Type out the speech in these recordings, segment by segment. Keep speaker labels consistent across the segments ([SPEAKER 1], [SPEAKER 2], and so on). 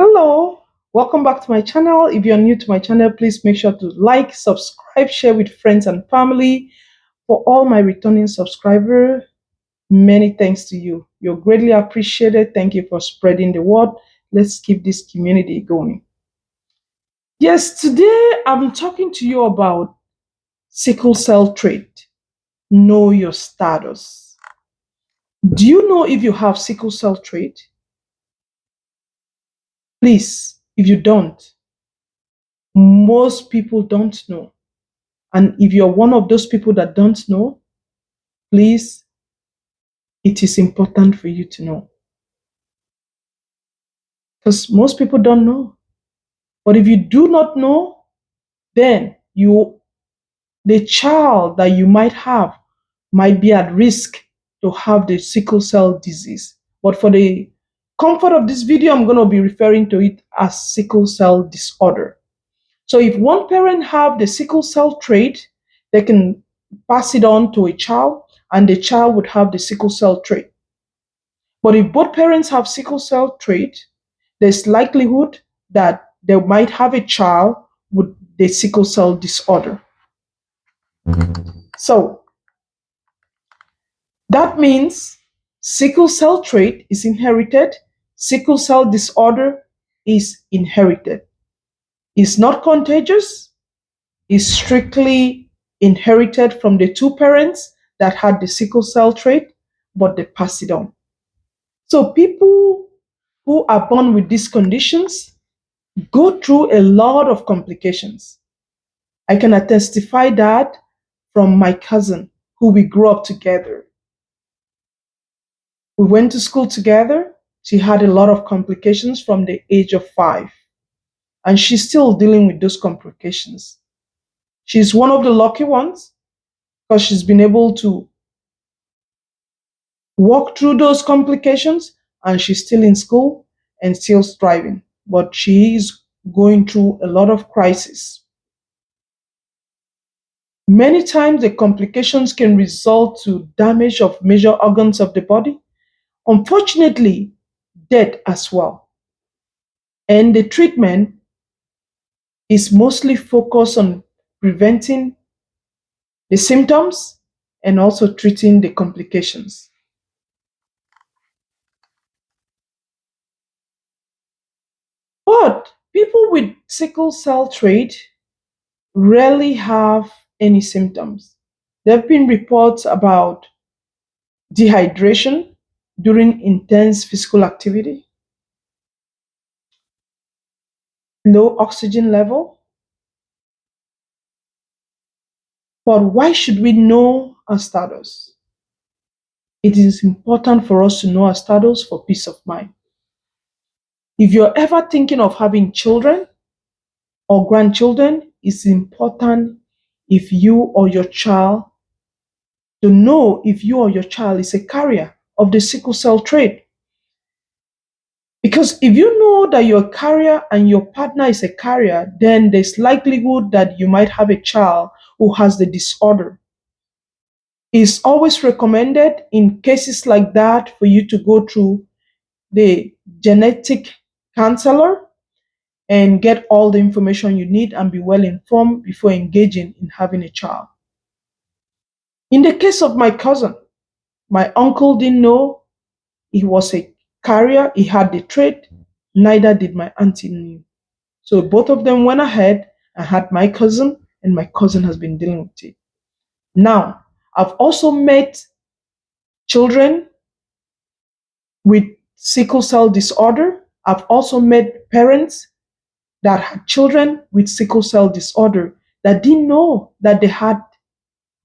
[SPEAKER 1] Hello, welcome back to my channel. If you're new to my channel, please make sure to like, subscribe, share with friends and family. For all my returning subscribers, many thanks to you. You're greatly appreciated. Thank you for spreading the word. Let's keep this community going. Yes, today I'm talking to you about sickle cell trait. Know your status. Do you know if you have sickle cell trait? Please, if you don't, most people don't know. And if you're one of those people that don't know, please, it is important for you to know. Because most people don't know. But if you do not know, then the child that you might have might be at risk to have the sickle cell disease. But for the comfort of this video, I'm going to be referring to it as sickle cell disorder. So if one parent have the sickle cell trait, they can pass it on to a child, and the child would have the sickle cell trait. But if both parents have sickle cell trait, there's likelihood that they might have a child with the sickle cell disorder. So that means sickle cell trait is inherited, sickle cell disorder is inherited. It's not contagious, it's strictly inherited from the two parents that had the sickle cell trait, but they pass it on. So people who are born with these conditions go through a lot of complications. I can testify that from my cousin, who we grew up together. We went to school together. She had a lot of complications from the age of 5, and she's still dealing with those complications. She's one of the lucky ones because she's been able to walk through those complications, and she's still in school and still striving. But she is going through a lot of crisis. Many times the complications can result to damage of major organs of the body. Unfortunately, death as well. And the treatment is mostly focused on preventing the symptoms and also treating the complications. But people with sickle cell trait rarely have any symptoms. There have been reports about dehydration during intense physical activity, low oxygen level. But why should we know our status? It is important for us to know our status for peace of mind. If you're ever thinking of having children or grandchildren, it's important if you or your child to know if you or your child is a carrier of the sickle cell trait. Because if you know that you're a carrier and your partner is a carrier, then there's likelihood that you might have a child who has the disorder. It's always recommended in cases like that for you to go through the genetic counselor and get all the information you need and be well informed before engaging in having a child. In the case of my cousin, my uncle didn't know he was a carrier, he had the trait, neither did my auntie knew. So both of them went ahead and had my cousin, and my cousin has been dealing with it. Now, I've also met children with sickle cell disorder. I've also met parents that had children with sickle cell disorder that didn't know that they had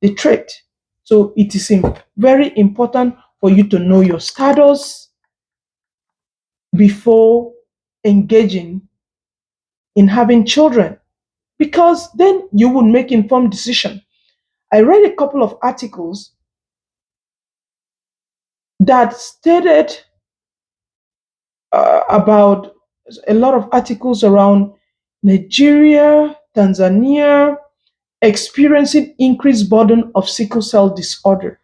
[SPEAKER 1] the trait. So it is very important for you to know your status before engaging in having children, because then you would make informed decision. I read a couple of articles that stated about a lot of articles around Nigeria, Tanzania, experiencing increased burden of sickle cell disorder.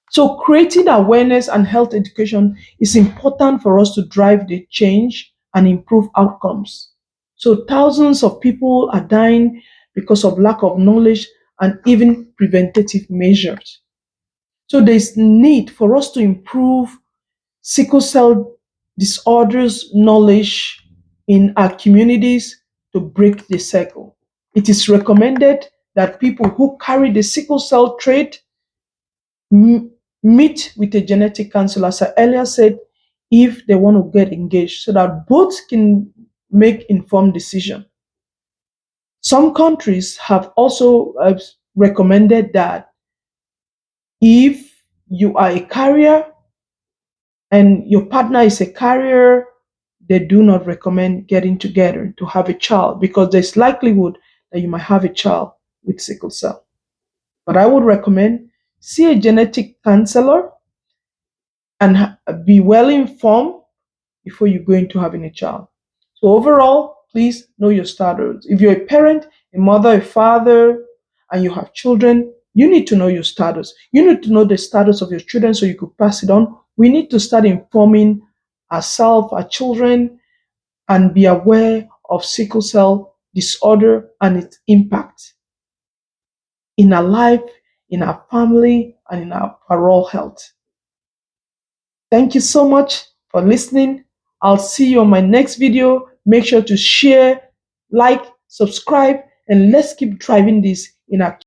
[SPEAKER 1] So creating awareness and health education is important for us to drive the change and improve outcomes. So thousands of people are dying because of lack of knowledge and even preventative measures. So there's need for us to improve sickle cell disorders knowledge in our communities to break the cycle. It is recommended that people who carry the sickle cell trait meet with a genetic counselor, as I earlier said, if they want to get engaged, so that both can make informed decision. Some countries have also recommended that if you are a carrier and your partner is a carrier, they do not recommend getting together to have a child because there's likelihood that you might have a child with sickle cell. But I would recommend see a genetic counselor and be well informed before you go into having a child. So overall, please know your status. If you're a parent, a mother, a father, and you have children, you need to know your status. You need to know the status of your children so you could pass it on. We need to start informing ourselves, our children, and be aware of sickle cell disorder and its impact in our life, in our family, and in our overall health. Thank you so much for listening. I'll see you on my next video. Make sure to share, like, subscribe, and let's keep driving this in our